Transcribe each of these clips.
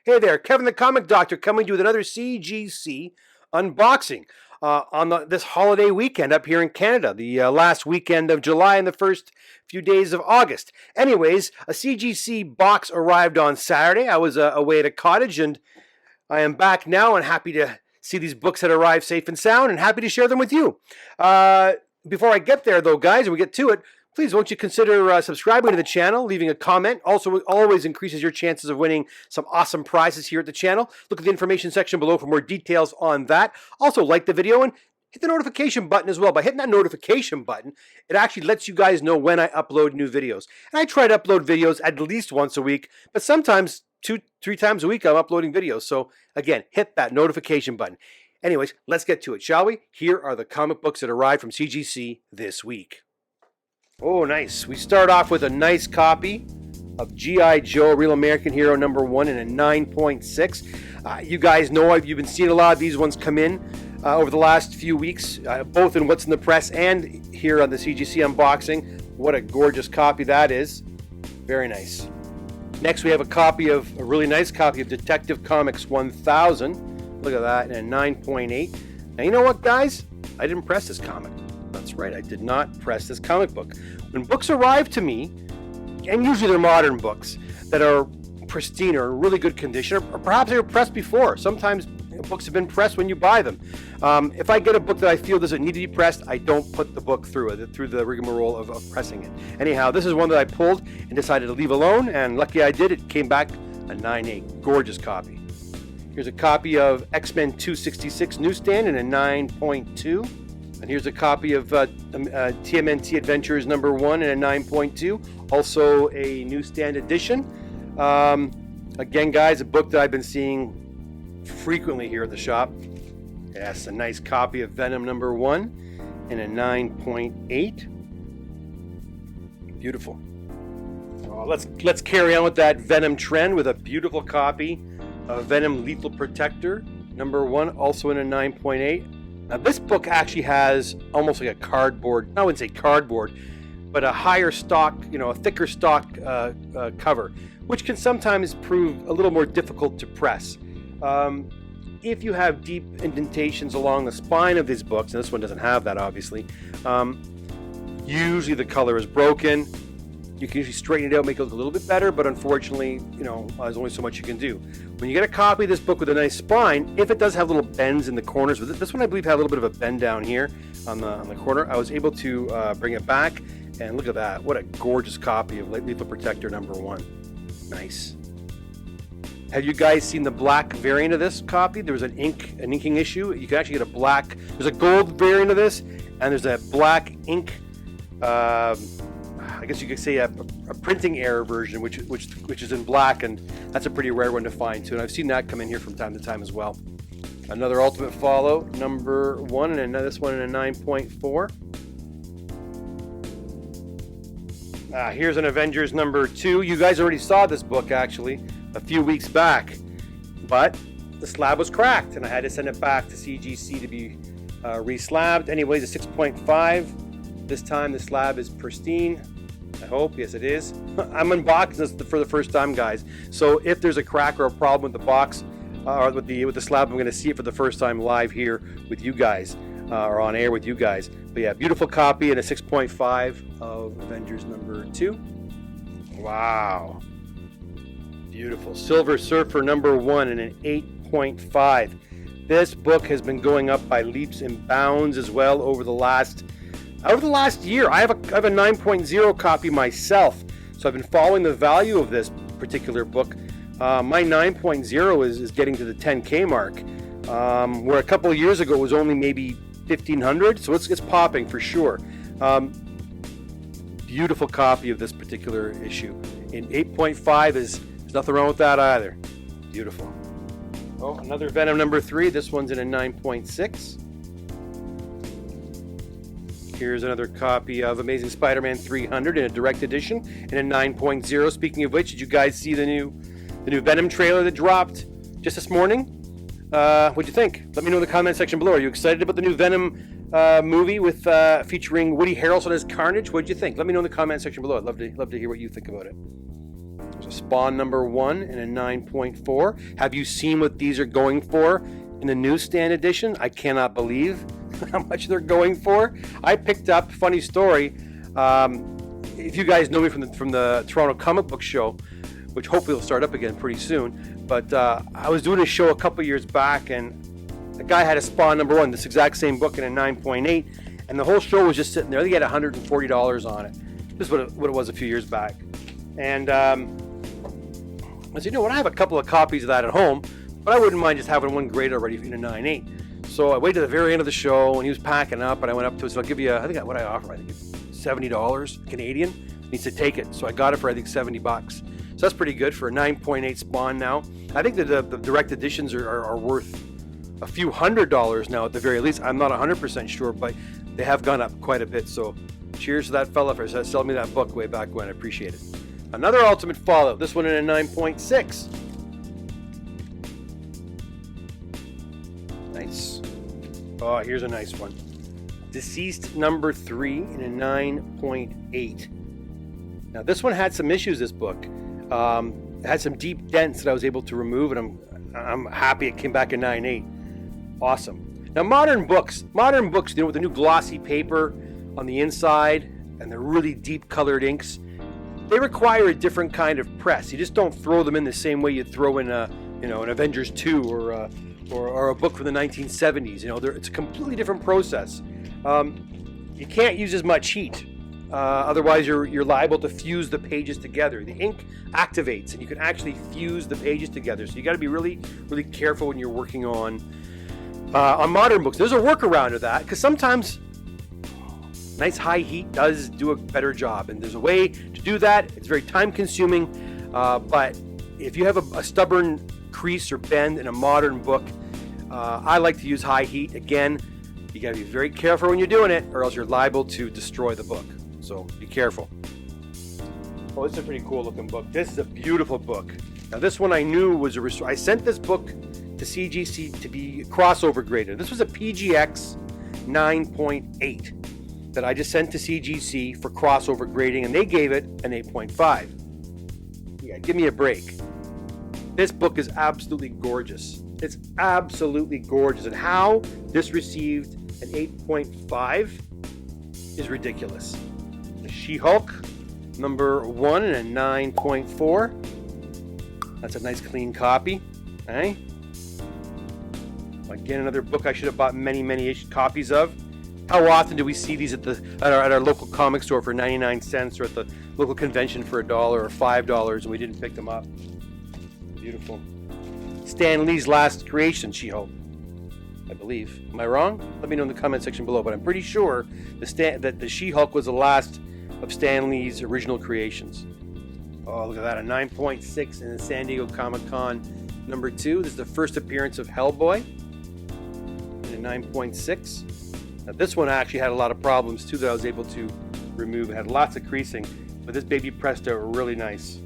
Hey there, Kevin the Comic Doctor coming to you with another CGC unboxing on this holiday weekend up here in Canada, the last weekend of July and the first few days of August. Anyways, a CGC box arrived on Saturday. I was away at a cottage and I am back now and happy to see these books that arrived safe and sound and happy to share them with you. Before I get there though, guys, and we get to it, please won't you consider subscribing to the channel, leaving a comment. Also, it always increases your chances of winning some awesome prizes here at the channel. Look at the information section below for more details on that. Also, like the video and hit the notification button as well. By hitting that notification button, it actually lets you guys know when I upload new videos. And I try to upload videos at least once a week, but sometimes 2-3 times a week I'm uploading videos. So again, hit that notification button. Anyways, let's get to it, shall we? Here are the comic books that arrived from CGC this week. Oh, nice. We start off with a nice copy of G.I. Joe, Real American Hero #1 in a 9.6. You guys know you've been seeing a lot of these ones come in over the last few weeks, both in What's in the Press and here on the CGC unboxing. What a gorgeous copy that is. Very nice. Next, we have a really nice copy of Detective Comics 1000. Look at that, in a 9.8. Now, you know what, guys? I didn't press this comic. That's right, I did not press this comic book. When books arrive to me, and usually they're modern books that are pristine or in really good condition, or perhaps they were pressed before. Sometimes books have been pressed when you buy them. If I get a book that I feel doesn't need to be pressed, I don't put the book through the rigmarole of pressing it. Anyhow, this is one that I pulled and decided to leave alone, and lucky I did. It came back a 9.8. Gorgeous copy. Here's a copy of X-Men 266 newsstand in a 9.2. And here's a copy of TMNT Adventures #1 in a 9.2, also a newsstand edition. Again, guys, a book that I've been seeing frequently here at the shop. Yes, a nice copy of Venom #1 in a 9.8. Beautiful. Let's carry on with that Venom trend with a beautiful copy of Venom Lethal Protector #1, also in a 9.8. Now, this book actually has almost like a cardboard, I wouldn't say cardboard, but a higher stock, a thicker stock cover, which can sometimes prove a little more difficult to press. If you have deep indentations along the spine of these books, and this one doesn't have that obviously, usually the color is broken. You can usually straighten it out, make it look a little bit better, but unfortunately, there's only so much you can do. When you get a copy of this book with a nice spine, if it does have little bends in the corners with it, this one I believe had a little bit of a bend down here on the corner. I was able to bring it back, and look at that. What a gorgeous copy of Lethal Protector #1. Nice. Have you guys seen the black variant of this copy? There was an inking issue. You can actually get there's a gold variant of this, and there's a black ink, I guess you could say a printing error version, which is in black, and that's a pretty rare one to find too. And I've seen that come in here from time to time as well. Another Ultimate Fallout #1, and this one in a 9.4. Here's an Avengers #2. You guys already saw this book actually a few weeks back, but the slab was cracked, and I had to send it back to CGC to be re-slabbed. Anyways, a 6.5. This time the slab is pristine. I hope. Yes, it is. I'm unboxing this for the first time, guys. So if there's a crack or a problem with the box or with the slab, I'm going to see it for the first time live here with you guys or on air with you guys. But yeah, beautiful copy and a 6.5 of Avengers #2. Wow. Beautiful. Silver Surfer #1 and an 8.5. This book has been going up by leaps and bounds as well over the last year. I have a 9.0 copy myself, so I've been following the value of this particular book. My 9.0 is getting to the 10K mark, where a couple of years ago it was only maybe 1,500, so it's popping for sure. Beautiful copy of this particular issue. In 8.5 there's nothing wrong with that either. Beautiful. Oh, another Venom #3. This one's in a 9.6. Here's another copy of Amazing Spider-Man 300 in a direct edition in a 9.0. Speaking of which, did you guys see the new Venom trailer that dropped just this morning? What'd you think? Let me know in the comment section below. Are you excited about the new Venom movie with featuring Woody Harrelson as Carnage? What'd you think? Let me know in the comment section below. I'd love to hear what you think about it. There's a Spawn number 1 and a 9.4. Have you seen what these are going for in the newsstand edition? I cannot believe how much they're going for. I picked up, funny story, if you guys know me from the Toronto Comic Book Show, which hopefully will start up again pretty soon, but I was doing a show a couple years back, and a guy had a Spawn number 1, this exact same book, in a 9.8, and the whole show was just sitting there. They had $140 on it. This is what it was a few years back. And I said, you know what, I have a couple of copies of that at home, but I wouldn't mind just having one graded already in a 9.8. So I waited to the very end of the show, and he was packing up, and I went up to him and said, I'll give you, I think what I offer, I think $70 Canadian. He said, take it. So I got it for, I think, $70. So that's pretty good for a 9.8 Spawn now. I think that the direct editions are worth a few $100s now at the very least. I'm not 100% sure, but they have gone up quite a bit. So cheers to that fella for selling me that book way back when. I appreciate it. Another Ultimate Fallout, this one in a 9.6. Nice. Oh, here's a nice one. Deceased number 3 in a 9.8. Now this one had some issues, this book. It had some deep dents that I was able to remove, and I'm happy it came back a 9.8. Awesome. Now modern books, you know, with the new glossy paper on the inside and the really deep colored inks, they require a different kind of press. You just don't throw them in the same way you'd throw in an Avengers 2 or a book from the 1970s. You know, it's a completely different process. You can't use as much heat. Otherwise, you're liable to fuse the pages together. The ink activates, and you can actually fuse the pages together. So you got to be really, really careful when you're working on modern books. There's a workaround to that, because sometimes nice high heat does do a better job, and there's a way to do that. It's very time-consuming, but if you have a stubborn crease or bend in a modern book, I like to use high heat. Again, you got to be very careful when you're doing it, or else you're liable to destroy the book. So be careful. Oh, this is a pretty cool looking book. This is a beautiful book. Now this one I knew was I sent this book to CGC to be crossover graded. This was a PGX 9.8 that I just sent to CGC for crossover grading, and they gave it an 8.5. Yeah, give me a break. This book is absolutely gorgeous. It's absolutely gorgeous. And how this received an 8.5 is ridiculous. The She-Hulk, number 1 and a 9.4. That's a nice clean copy. Eh? Again, another book I should have bought many copies of. How often do we see these at our local comic store for 99 cents, or at the local convention for $1 or $5, and we didn't pick them up? Beautiful. Stan Lee's last creation, She-Hulk, I believe. Am I wrong? Let me know in the comment section below, but I'm pretty sure that the She-Hulk was the last of Stan Lee's original creations. Oh, look at that, a 9.6 in the San Diego Comic-Con number 2. This is the first appearance of Hellboy in a 9.6. Now this one actually had a lot of problems too that I was able to remove. It had lots of creasing, but this baby pressed out really nice.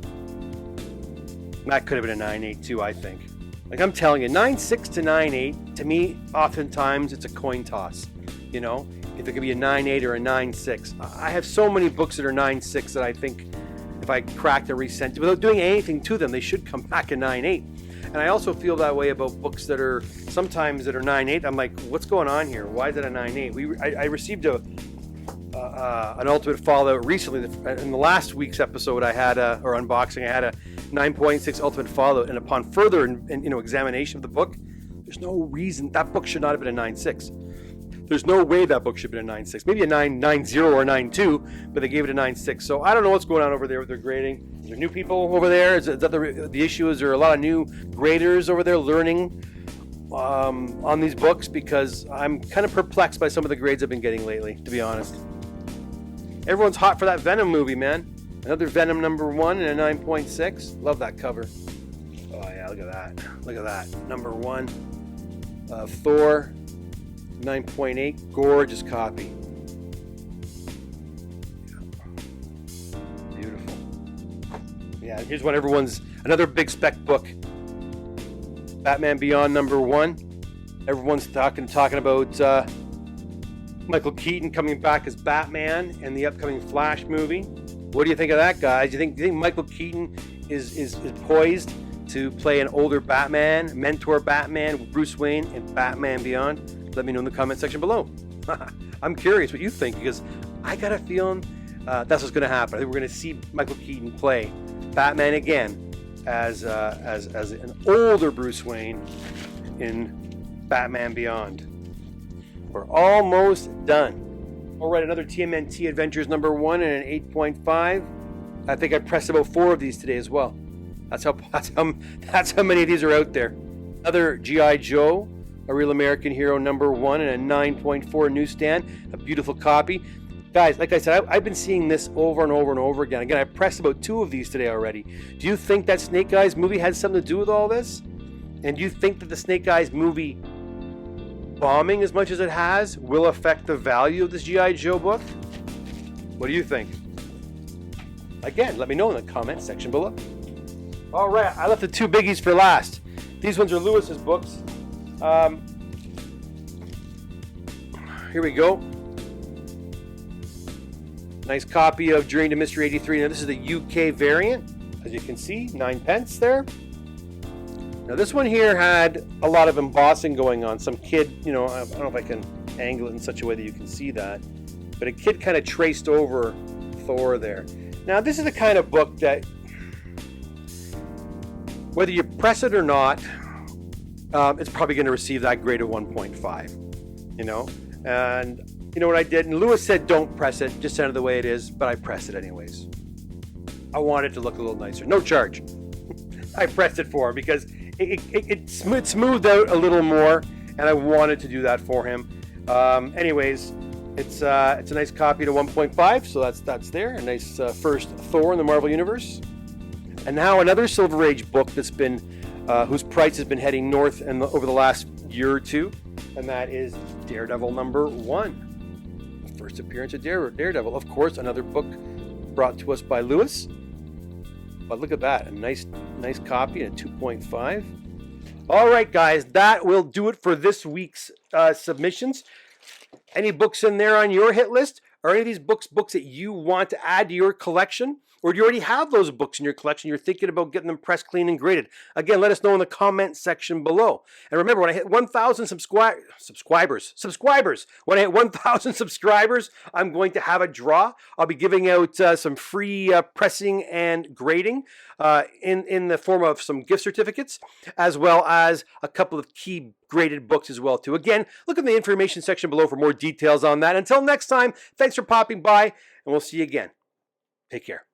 That could have been a 9.8 too, I think. Like I'm telling you, 9.6 to 9.8, to me, oftentimes it's a coin toss. You know, if it could be a 9.8 or a 9.6. I have so many books that are 9.6 that I think if I cracked and resent it, without doing anything to them, they should come back a 9.8. And I also feel that way about books that are sometimes that are 9.8. I'm like, what's going on here? Why is it a 9.8? I received an Ultimate Fallout recently. In the last week's episode, I had or unboxing, I had a 9.6 Ultimate Fallout, and upon further examination of the book, there's no reason that book should not have been a 9.6. There's no way that book should have been a 9.6. Maybe a 9.90 or a 9.2, but they gave it a 9.6. So I don't know what's going on over there with their grading. Is there new people over there? Is that the issue? Is there a lot of new graders over there learning on these books? Because I'm kind of perplexed by some of the grades I've been getting lately, to be honest. Everyone's hot for that Venom movie, man. Another Venom number 1 and a 9.6. Love that cover. Oh yeah, look at that. Look at that. Number 1. Thor, 9.8. Gorgeous copy. Beautiful. Yeah, here's one another big spec book. Batman Beyond number 1. Everyone's talking about Michael Keaton coming back as Batman and the upcoming Flash movie. What do you think of that, guys? Do you think Michael Keaton is poised to play an older Batman, mentor Batman, Bruce Wayne, in Batman Beyond? Let me know in the comment section below. I'm curious what you think, because I got a feeling that's what's going to happen. I think we're going to see Michael Keaton play Batman again as an older Bruce Wayne in Batman Beyond. We're almost done. All right, another TMNT Adventures number 1 and an 8.5. I think I pressed about 4 of these today as well. That's how many of these are out there. Another G.I. Joe, A Real American Hero number 1 and a 9.4 newsstand. A beautiful copy. Guys, like I said, I've been seeing this over and over and over again. Again, I pressed about 2 of these today already. Do you think that Snake Eyes movie had something to do with all this? And do you think that the Snake Eyes movie bombing as much as it has will affect the value of this G.I. Joe book? What do you think? Again, let me know in the comment section below. All right, I left the 2 biggies for last. These ones are Lewis's books. Here we go. Nice copy of Journey to Mystery 83. Now this is the UK variant, as you can see, 9p there. Now this one here had a lot of embossing going on. Some kid, I don't know if I can angle it in such a way that you can see that, but a kid kind of traced over Thor there. Now this is the kind of book that, whether you press it or not, it's probably going to receive that grade of 1.5, And you know what I did? And Lewis said don't press it, just send it the way it is, but I pressed it anyways. I want it to look a little nicer. No charge. I pressed it for him because it smoothed out a little more, and I wanted to do that for him. Anyways, it's a nice copy to 1.5, so that's there. A nice first Thor in the Marvel Universe. And now another Silver Age book that's been, whose price has been heading north over the last year or two, and that is Daredevil number 1. The first appearance of Daredevil. Of course, another book brought to us by Lewis. But look at that, a nice copy and a 2.5. All right, guys, that will do it for this week's submissions. Any books in there on your hit list? Are any of these books that you want to add to your collection? Or do you already have those books in your collection? You're thinking about getting them pressed, clean, and graded. Again, let us know in the comment section below. And remember, when I hit 1,000 subscribers, when I hit 1,000 subscribers, I'm going to have a draw. I'll be giving out some free pressing and grading in the form of some gift certificates, as well as a couple of key graded books as well, too. Again, look in the information section below for more details on that. Until next time, thanks for popping by, and we'll see you again. Take care.